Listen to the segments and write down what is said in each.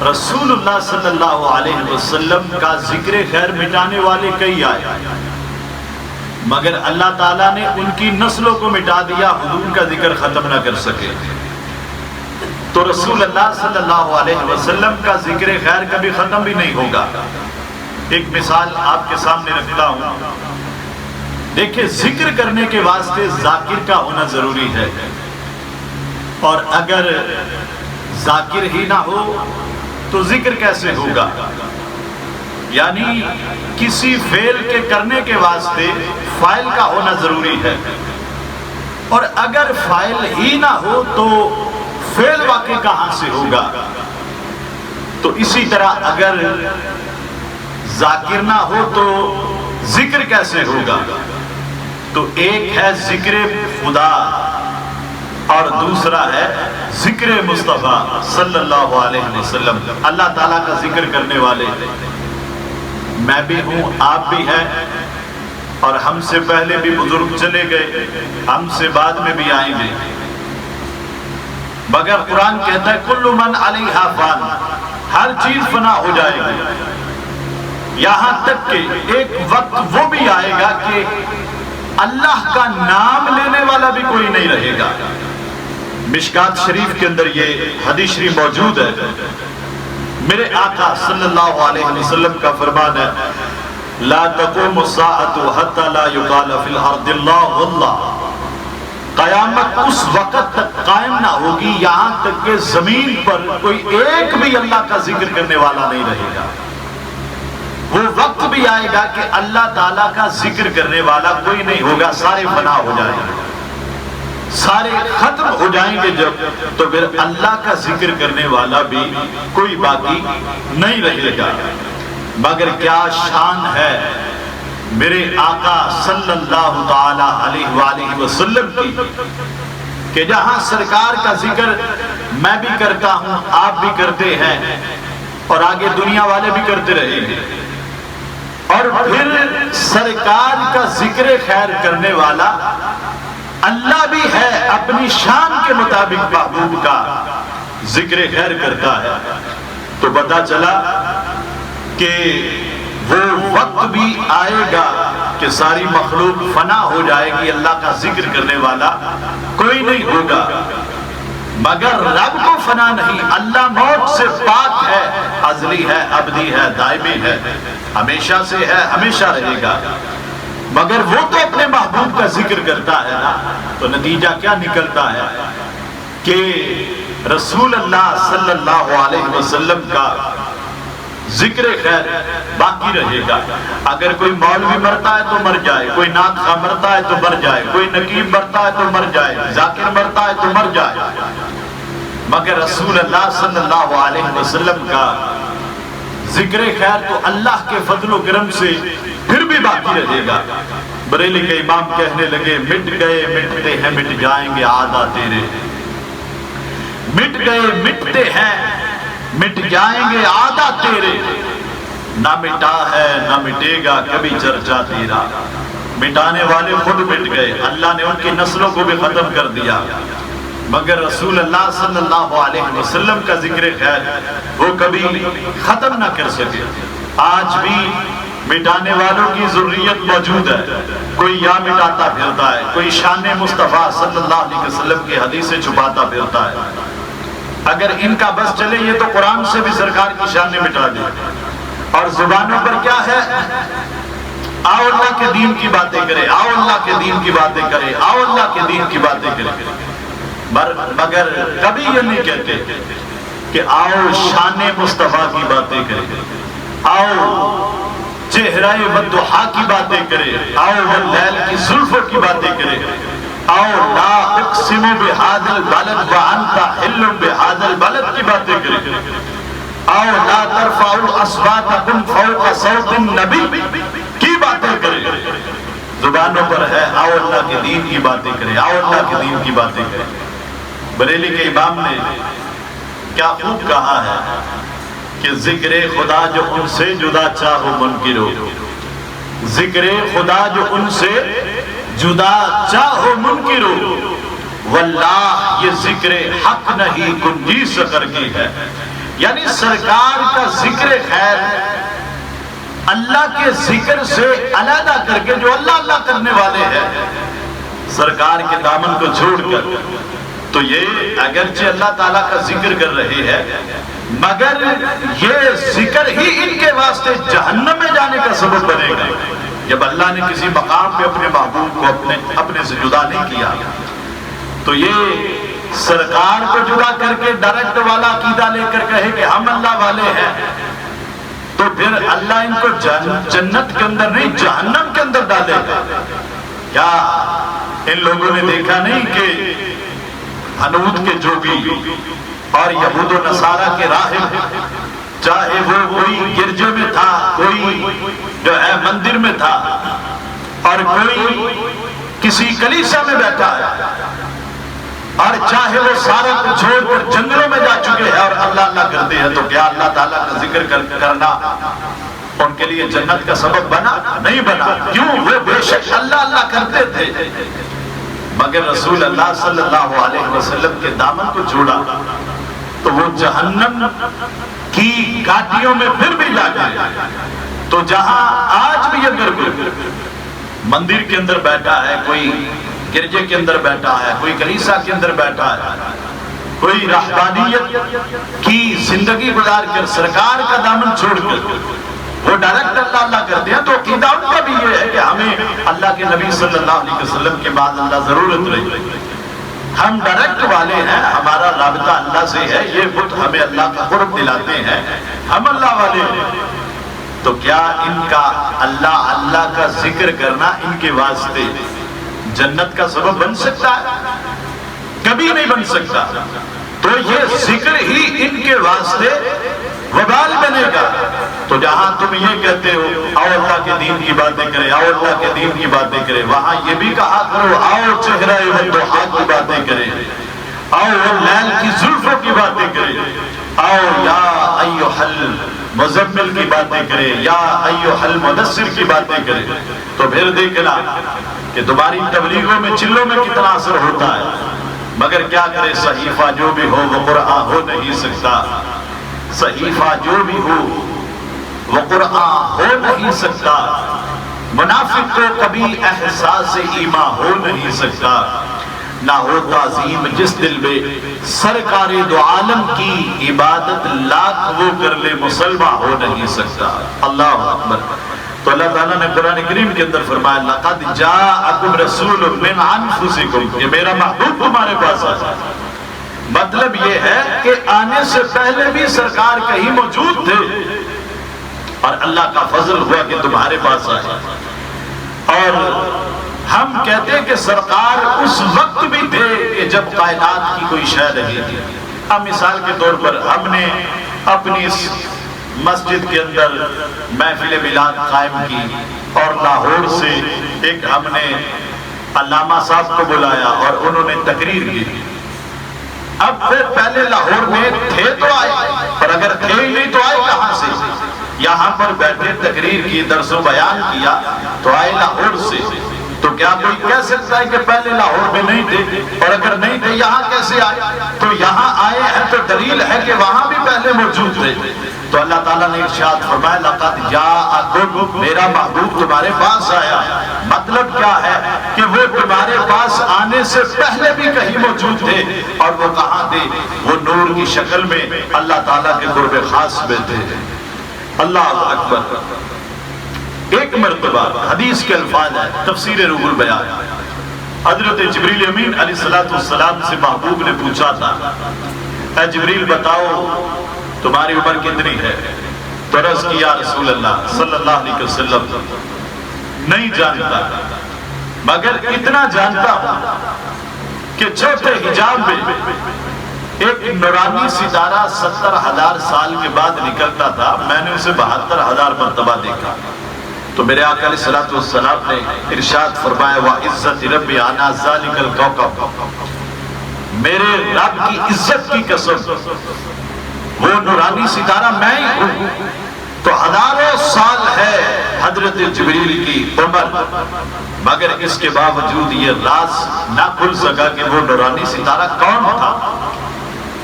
رسول اللہ صلی اللہ علیہ وسلم کا ذکر خیر مٹانے والے کئی آئے، مگر اللہ تعالیٰ نے ان کی نسلوں کو مٹا دیا، حضور کا ذکر ختم نہ کر سکے۔ تو رسول اللہ صلی اللہ علیہ وسلم کا ذکر خیر کبھی ختم بھی نہیں ہوگا۔ ایک مثال آپ کے سامنے رکھتا ہوں۔ دیکھیں، ذکر کرنے کے واسطے ذاکر کا ہونا ضروری ہے، اور اگر ذاکر ہی نہ ہو تو ذکر کیسے ہوگا؟ یعنی کسی فعل کے کرنے کے واسطے فاعل کا ہونا ضروری ہے، اور اگر فاعل ہی نہ ہو تو فعل واقع کہاں سے ہوگا؟ تو اسی طرح اگر ذاکر نہ ہو تو ذکر کیسے ہوگا؟ تو ایک ہے ذکر خدا اور دوسرا ہے ذکر مصطفیٰ صلی اللہ علیہ وسلم۔ اللہ تعالیٰ کا ذکر کرنے والے میں بھی ہوں، آپ بھی ہیں، اور ہم سے پہلے بھی بزرگ چلے گئے، ہم سے بعد میں بھی آئیں گے، مگر قرآن کہتا ہے کل من علیہا فان، ہر چیز فنا ہو جائے گی، یہاں تک کہ ایک وقت وہ بھی آئے گا کہ اللہ کا نام لینے والا بھی کوئی نہیں رہے گا۔ مشکات شریف کے اندر یہ حدیث شریف موجود ہے، میرے آقا صلی اللہ علیہ وسلم کا فرمان ہے لا تقوم الساعة حتى لا يقال في الارض اللہ واللہ، قیامت اس وقت تک قائم نہ ہوگی یہاں تک کہ زمین پر کوئی ایک بھی اللہ کا ذکر کرنے والا نہیں رہے گا۔ وہ وقت بھی آئے گا کہ اللہ تعالیٰ کا ذکر کرنے والا کوئی نہیں ہوگا، سارے فنا ہو جائیں گے، سارے ختم ہو جائیں گے جب، تو پھر اللہ کا ذکر کرنے والا بھی کوئی باقی نہیں رہے گا۔ مگر کیا شان ہے میرے آقا صلی اللہ تعالی علیہ وآلہ وسلم کی کہ جہاں سرکار کا ذکر میں بھی کرتا ہوں، آپ بھی کرتے ہیں، اور آگے دنیا والے بھی کرتے رہیں گے، اور پھر سرکار کا ذکر خیر کرنے والا اللہ بھی ہے، اپنی شان کے مطابق محبوب کا ذکر خیر کرتا ہے۔ تو پتہ چلا کہ وہ وقت بھی آئے گا کہ ساری مخلوق فنا ہو جائے گی، اللہ کا ذکر کرنے والا کوئی نہیں ہوگا، مگر رب کو فنا نہیں، اللہ موت سے پاک ہے، ازلی ہے، ابدی ہے، دائمی ہے، ہمیشہ سے ہے، ہمیشہ رہے گا، مگر وہ تو اپنے محبوب کا ذکر کرتا ہے نا۔ تو نتیجہ کیا نکلتا ہے کہ رسول اللہ صلی اللہ علیہ وسلم کا ذکر خیر باقی رہے گا۔ اگر کوئی مولوی مرتا ہے تو مر جائے، کوئی نعت خواہ مرتا ہے تو مر جائے، کوئی نقیب مرتا ہے تو مر جائے، ذاکر مرتا ہے تو مر جائے، مگر رسول اللہ صلی اللہ علیہ وسلم کا ذکر خیر تو اللہ کے فضل و کرم سے پھر بھی باقی رہے گا۔ بریلی کے امام کہنے لگے مٹ گئے مٹتے ہیں مٹ جائیں گے عادہ تیرے، مٹ گئے مٹتے ہیں مٹ جائیں گے عادہ تیرے، نہ مٹا ہے نہ مٹے گا کبھی چرچا تیرا۔ مٹانے والے خود مٹ گئے، اللہ نے ان کی نسلوں کو بھی ختم کر دیا، مگر رسول اللہ صلی اللہ علیہ وسلم کا ذکر خیر وہ کبھی ختم نہ کر سکے۔ آج بھی مٹانے والوں کی ضروریت موجود ہے، کوئی یا مٹاتا پھرتا ہے، کوئی شان مصطفیٰ صلی اللہ علیہ وسلم کی حدیثیں چھپاتا پھرتا ہے۔ اگر ان کا بس چلے یہ تو قرآن سے بھی سرکار کی شان مٹا دے، اور زبانوں پر کیا ہے، آؤ اللہ کے دین کی باتیں کرے، آؤ اللہ کے دین کی باتیں کرے، آؤ اللہ کے دین کی باتیں کرے، مگر کبھی یہ نہیں کہتے کہ آؤ شان مصطفیٰ کی باتیں کرے، آؤ چہرہ والضحیٰ کی باتیں کرے، آؤ واللیل کی زلفوں کی باتیں کرے، آؤ لا اقسم بہذا البلد وانت حل بہذا البلد کی باتیں کرے، آؤ لا ترفعوا اصواتکم فوق صوت النبی کی باتیں کرے۔ زبانوں پر ہے آؤ اللہ کے دین کی باتیں کرے، آؤ اللہ کے دین کی باتیں کرے۔ بریلی کے امام نے کیا خوب کہا ہے کہ ذکر خدا جو ان سے جدا چاہو منکرو، ذکر خدا جو ان سے جدا چاہو منکرو، واللہ یہ ذکر حق نہیں کنجی سکر کی ہے، یعنی سرکار کا ذکر خیر اللہ کے ذکر سے علیحدہ کر کے جو اللہ اللہ کرنے والے ہیں سرکار کے دامن کو چھوڑ کر، تو یہ اگرچہ اللہ تعالیٰ کا ذکر کر رہے ہیں مگر یہ ذکر ہی ان کے واسطے جہنم میں جانے کا سبب بنے گا جب اللہ نے کسی مقام پہ اپنے محبوب کو اپنے سے جدا نہیں کیا۔ تو یہ سرکار کو جدا کر کے ڈائریکٹ والا عقیدہ لے کر کہے کہ ہم اللہ والے ہیں، تو پھر اللہ ان کو جنت کے اندر نہیں جہنم کے اندر ڈالے گا۔ کیا ان لوگوں نے دیکھا نہیں کہ حنود کے جوگی اور یہود و نصارہ کے راہب، چاہے وہ کوئی گرجے میں تھا، کوئی جو ہے مندر میں تھا، اور کوئی کسی کلیسا میں بیٹھا ہے، اور چاہے وہ سارا کچھ چھوڑ کر جنگلوں میں جا چکے ہیں اور اللہ اللہ کرتے ہیں، تو کیا اللہ تعالیٰ کا ذکر کرنا ان کے لیے جنت کا سبب بنا؟ نہیں بنا۔ کیوں؟ وہ بے شک اللہ اللہ کرتے تھے مگر رسول اللہ صلی اللہ علیہ وسلم کے دامن کو چھوڑا تو وہ جہنم کی گھاٹیوں میں پھر بھی جا گئے۔ تو جہاں آج بھی اگر کوئی مندر کے اندر بیٹھا ہے، کوئی گرجے کے اندر بیٹھا ہے، کوئی کلیسا کے اندر بیٹھا ہے، کوئی رہبانیت کی زندگی گزار کر سرکار کا دامن چھوڑ کر وہ ڈائریکٹ اللہ اللہ کرتے ہیں، تو عقیدہ ان کا بھی یہ ہے کہ ہمیں اللہ کے نبی صلی اللہ علیہ وسلم کے بعد اللہ ضرورت نہیں، ہم ڈائریکٹ والے ہیں، ہمارا رابطہ اللہ سے ہے، یہ بت ہمیں اللہ کا قرب دلاتے ہیں، ہم اللہ والے ہیں۔ تو کیا ان کا اللہ اللہ کا ذکر کرنا ان کے واسطے جنت کا سبب بن سکتا ہے؟ کبھی نہیں بن سکتا۔ تو یہ ذکر ہی ان کے واسطے وبال بنے گا۔ تو جہاں تم یہ کہتے ہو آؤ اللہ کے دین کی باتیں کریں، آؤ اللہ کے دین کی باتیں کریں، وہاں یہ بھی کہا کرو آؤ چہرہ والضحیٰ کی باتیں کریں، آؤ لیل کی زلفوں کی باتیں کریں، آؤ یا ایھا المزمل کی باتیں کریں، یا ایھا المدثر کی باتیں کریں۔ تو پھر دیکھنا کہ تمہاری تبلیغوں میں چلوں میں کتنا اثر ہوتا ہے، مگر کیا کرے صحیفہ جو بھی ہو وہ قرآن ہو نہیں سکتا، صحیفہ جو بھی ہو وہ قرآن ہو نہیں سکتا، منافق کو کبھی احساس ایمان ہو نہیں سکتا، نہ ہو تعظیم جس دل میں سرکار دو عالم کی عبادت لاکھ وہ کر لے مسلمان ہو نہیں سکتا۔ اللہ اکبر۔ تو اللہ تعالیٰ نے قرآن کریم کے اندر فرمایا لَقَدْ جَاءَكُمْ رَسُولٌ مِّنْ أَنفُسِكُمْ، یہ میرا محبوب تمہارے پاس آیا۔ مطلب یہ ہے کہ آنے سے پہلے بھی سرکار کہیں موجود تھے اور اللہ کا فضل ہوا کہ تمہارے پاس آئے۔ اور ہم کہتے ہیں کہ سرکار اس وقت بھی تھے کہ جب کائنات کی کوئی شے نہیں تھی۔ اب مثال کے طور پر ہم نے اپنی اس مسجد کے اندر محفل میلاد قائم کی اور لاہور سے ایک ہم نے علامہ صاحب کو بلایا اور انہوں نے تقریر کی۔ اب پھر پہلے لاہور میں تھے تو آئے، اور اگر تھے ہی نہیں تو آئے کہاں سے؟ یہاں پر بیٹھے تقریر کی، درس و بیان کیا تو آئے لاہور سے۔ تو کیا کوئی کہہ سکتا ہے کہ پہلے لاہور میں نہیں تھے، اور اگر نہیں تھے یہاں کیسے آئے؟ تو یہاں آئے ہیں تو دلیل ہے کہ وہاں بھی پہلے موجود تھے۔ تو اللہ تعالیٰ نے ارشاد فرمایا لَقَدْ جَاءَكُمْ، میرا محبوب تمہارے پاس آیا۔ مطلب کیا ہے کہ وہ تمہارے پاس آنے سے پہلے بھی کہیں موجود تھے، اور وہ کہاں تھے؟ وہ نور کی شکل میں اللہ تعالیٰ کے قرب خاص میں تھے۔ اللہ اکبر۔ ایک مرتبہ حدیث کے الفاظ ہے، تفسیر روح البیان، حضرت جبریل امین علیہ السلام سے محبوب نے پوچھا تھا اے جبریل بتاؤ تمہاری عمر کتنی ہے؟ تو عرض کی یا رسول اللہ صلی اللہ علیہ وسلم نہیں جانتا، مگر اتنا جانتا ہوں کہ چوتھے حجاب میں ایک نورانی ستارہ 70,000 سال کے بعد نکلتا تھا، میں نے اسے 72,000 مرتبہ دیکھا۔ تو میرے آقا علیہ الصلوۃ والسلام نے ارشاد فرمایا وَعِزَّتِ رَبِّ أَنَا ذَلِكَ الْكَوْكَبُ، میرے رب کی عزت کی قسم وہ نورانی ستارہ میں ہی ہوں۔ تو ہزاروں سال ہے حضرت جبریل کی عمر، مگر اس کے باوجود یہ راز نہ کھل سکا کہ وہ نورانی ستارہ کون تھا۔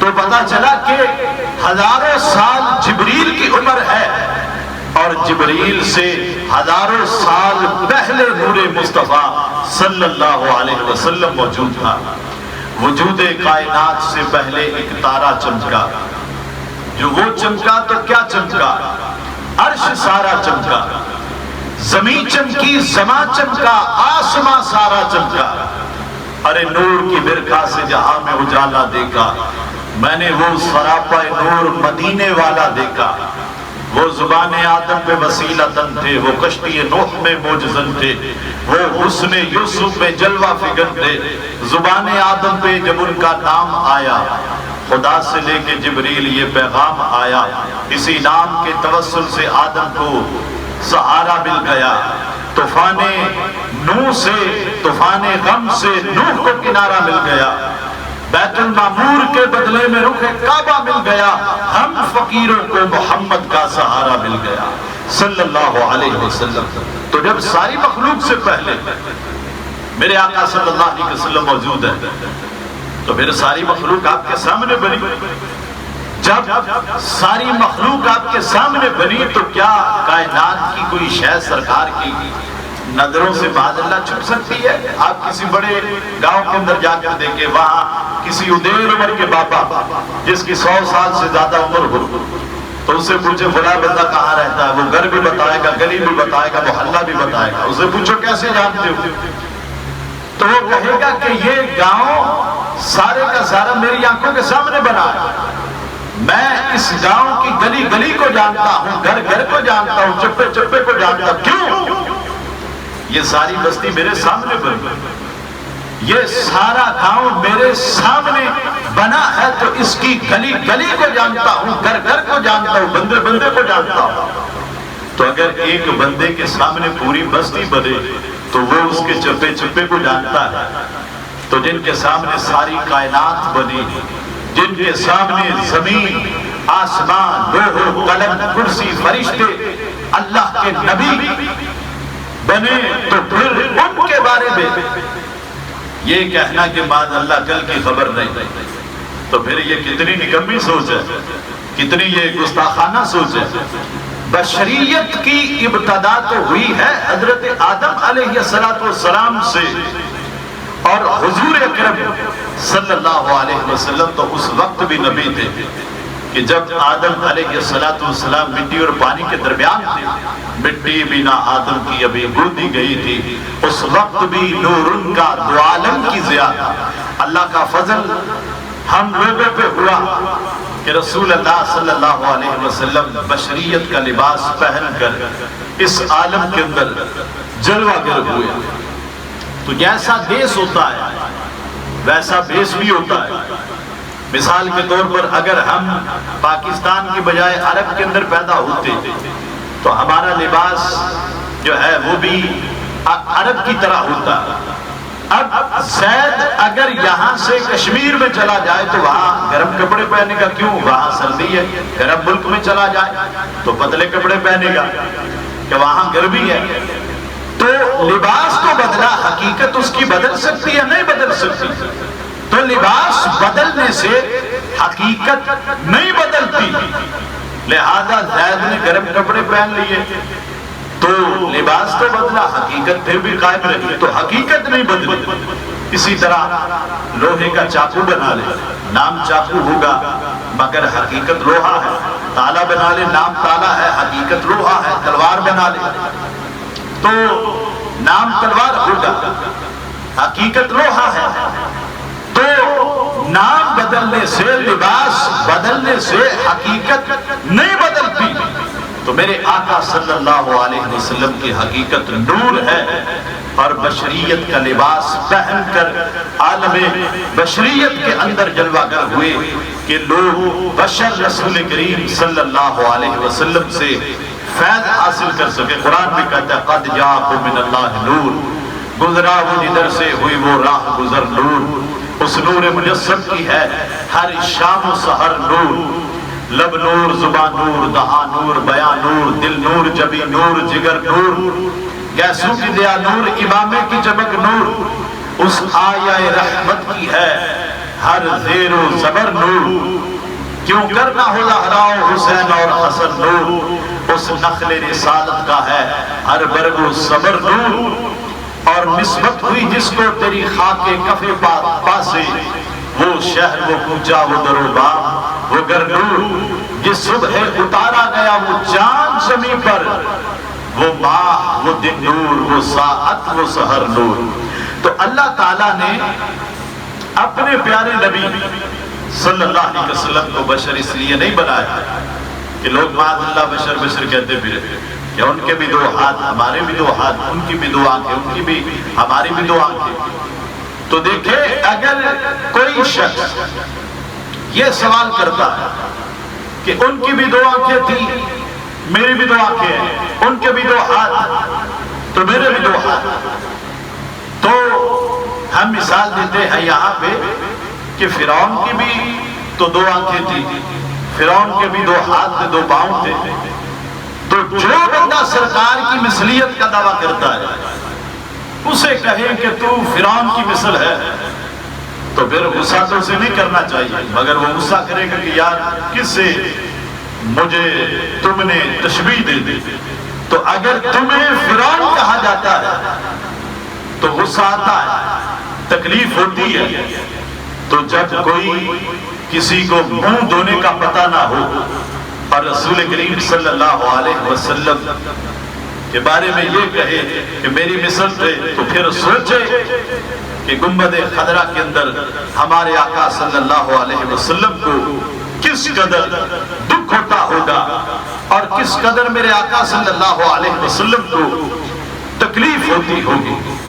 تو پتا چلا کہ ہزاروں سال جبریل کی عمر ہے اور جبریل سے ہزاروں سال پہلے نور مصطفیٰ صلی اللہ علیہ وسلم موجود تھا۔ وجود کائنات سے پہلے ایک تارا چمکا، جو وہ چمکا تو کیا چمکا؟ عرش سارا چمکا، زمین چمکی، زمان چمکا، آسمان سارا چمکا۔ ارے نور کی برکھا سے جہاں میں اجالا دیکھا، میں نے وہ سراپا نور مدینے والا دیکھا۔ وہ زبان آدم پہ وسیلتن تھے، وہ کشتی نوح میں موجزن تھے، وہ حسن یوسف میں جلوہ فکر تھے۔ زبان آدم پہ جب ان کا نام آیا، خدا سے لے کے جبریل یہ پیغام آیا، اسی نام کے توسل سے آدم کو سہارا مل گیا۔ طوفان نوح سے، طوفان غم سے نوح کو کنارہ مل گیا۔ بیت المعمور کے بدلے میں رخ کعبہ مل گیا، ہم فقیروں کو محمد کا سہارا مل گیا صلی اللہ علیہ وسلم۔ تو جب ساری مخلوق سے پہلے میرے آقا صلی اللہ علیہ وسلم موجود ہے تو پھر ساری مخلوق آپ کے سامنے بنی۔ جب ساری مخلوق آپ کے سامنے بنی تو کیا کائنات کی کوئی شے سرکار کی نظروں سے بعد اللہ چھپ سکتی ہے؟ آپ کسی بڑے گاؤں کے اندر جا کر دیکھیں، وہاں کسی ادیر عمر کے بابا جس کی 100 سال سے زیادہ عمر ہو تو اس سے پوچھے فلاں بندہ کہاں رہتا ہے، وہ گھر بھی بتائے گا، گلی بھی بتائے گا، محلہ بھی بتائے گا۔ اسے پوچھو کیسے جانتے ہو تو وہ کہے گا کہ یہ گاؤں سارے کا سارا میری آنکھوں کے سامنے بنا ہے، میں اس گاؤں کی گلی گلی کو جانتا ہوں، گھر گھر کو جانتا ہوں، چپے چپے کو جانتا ہوں۔ کیوں؟ یہ ساری بستی میرے سامنے بنی، یہ سارا گاؤں میرے سامنے بنا ہے تو اس کی گلی گلی کو جانتا ہوں، گھر گھر کو جانتا ہوں، بندے بندے کو جانتا ہوں۔ تو اگر ایک بندے کے سامنے پوری بستی بنے تو وہ اس کے چپے چپے کو جانتا ہے، تو جن کے سامنے ساری کائنات بنی، جن کے سامنے زمین، آسمان، لوح قلم، کرسی، فرشتے، اللہ کے نبی بنے، تو پھر ان کے بارے میں یہ کہنا کہ بعد اللہ کل کی خبر نہیں، تو پھر یہ کتنی نکمی سوچ ہے، کتنی یہ گستاخانہ سوچ ہے۔ بشریت کی ابتدا تو ہوئی ہے حضرت آدم علیہ السلام سے، اور حضور اکرم صلی اللہ علیہ وسلم تو اس وقت بھی نبی تھے کہ جب آدم علیہ السلام مٹی اور پانی کے درمیان تھے، مٹی بنا آدم کی ابھی گودی گئی تھی، اس وقت بھی نور ان کا دو عالم کی ضیاء تھا۔ اللہ کا فضل ہم لوگوں پہ ہوا کہ رسول اللہ صلی اللہ علیہ وسلم بشریت کا لباس پہن کر اس عالم کے اندر جلوہ گر ہوئے۔ تو جیسا دیس ہوتا ہے ویسا بیس بھی ہوتا ہے۔ مثال کے طور پر اگر ہم پاکستان کی بجائے عرب کے اندر پیدا ہوتے تو ہمارا لباس جو ہے وہ بھی عرب کی طرح ہوتا۔ اب زید اگر یہاں سے کشمیر میں چلا جائے تو وہاں گرم کپڑے پہنے گا، کیوں؟ وہاں سردی ہے۔ گرم ملک میں چلا جائے تو پتلے کپڑے پہنے گا کہ وہاں گرمی ہے۔ تو لباس تو بدلا، حقیقت اس کی بدل سکتی ہے؟ نہیں بدل سکتی۔ تو لباس بدلنے سے حقیقت نہیں بدلتی، لہذا زید نے گرم کپڑے پہن لیے تو لباس تو بدلا، حقیقت پھر بھی قائم رہی، تو حقیقت نہیں بدلی۔ اسی طرح لوہے کا چاقو بنا لے، نام چاقو ہوگا مگر حقیقت لوہا ہے۔ تالا بنا لے، نام تالا ہے، حقیقت لوہا ہے۔ تلوار بنا لے تو نام تلوار ہوگا، حقیقت لوہا ہے۔ تو نام بدلنے سے، لباس بدلنے سے حقیقت نہیں بدلتی۔ تو میرے آقا صلی اللہ علیہ وسلم کی حقیقت نور ہے، اور بشریت کا لباس پہن کر عالم بشریت کے اندر جلوہ گر ہوئے کہ لوگ بشر رسول کریم صلی اللہ علیہ وسلم سے فیض حاصل کر سکے۔ قرآن بھی کہتا ہے قد جاءکم من اللہ نور، گزرا وہ جدھر سے ہوئی وہ راہ گزر نور۔ اس نور مجسم کی ہے ہر شام و سحر نور، لب نور، زبان نور، دہاں نور، بیان نور، دل نور، جبی نور، جگر نور، گیسوں کی دیا نور، امامے کی چمک نور۔ اس آیہ رحمت کی ہے ہر زیر و زبر نور، کیوں کرنا ہو لہراؤ حسین اور حسن نور، اس نخل رسالت کا ہے ہر برگ و صبر نور، اور نسبت ہوئی جس کو تیری خاک کف پا سے، وہ شہر وہ کوچہ وہ در و بام وہ گر نور، جس صبح اتارا گیا وہ چاند زمین پر، وہ ماہ وہ دن نور، وہ ساعت وہ سحر نور۔ تو اللہ تعالیٰ نے اپنے پیارے نبی صلی اللہ علیہ وسلم کو بشر اس لیے نہیں بنایا کہ لوگ معاذ اللہ بشر بشر کہتے پھرے کہ ان کے بھی دو ہاتھ ہمارے بھی دو ہاتھ، ان کی بھی دو آنکھیں ان کی بھی ہماری بھی دو آنکھیں۔ تو دیکھیں اگر کوئی شخص یہ سوال کرتا ہے کہ ان کی بھی دو آنکھیں تھیں میری بھی دو آنکھیں ہیں، ان کے بھی دو ہاتھ تو میرے بھی دو ہاتھ، تو ہم مثال دیتے ہیں یہاں پہ کہ فرعون کی بھی تو دو آنکھیں تھیں، فرعون کے بھی دو ہاتھ تھے، دو پاؤں تھے۔ تو جو بندہ سرکار کی مثلیت کا دعویٰ کرتا ہے اسے کہیں کہ تو فرعون کی مثل ہے تو پھر غصہ تو اسے نہیں کرنا چاہیے، مگر وہ غصہ کرے گا کہ یار کس سے مجھے تم نے تشبیہ دے دی۔ تو اگر تمہیں فرعون کہا جاتا ہے تو غصہ آتا ہے، تکلیف ہوتی ہے۔ تو جب کوئی کسی کو منہ دھونے کا پتہ نہ ہو اور رسول کریم صلی اللہ علیہ وسلم کے بارے میں یہ کہے کہ میری مثل تھے، تو پھر سوچے کہ گنبد خضرا کے اندر ہمارے آقا صلی اللہ علیہ وسلم کو کس قدر دکھ ہوتا ہوگا اور کس قدر میرے آقا صلی اللہ علیہ وسلم کو تکلیف ہوتی ہوگی۔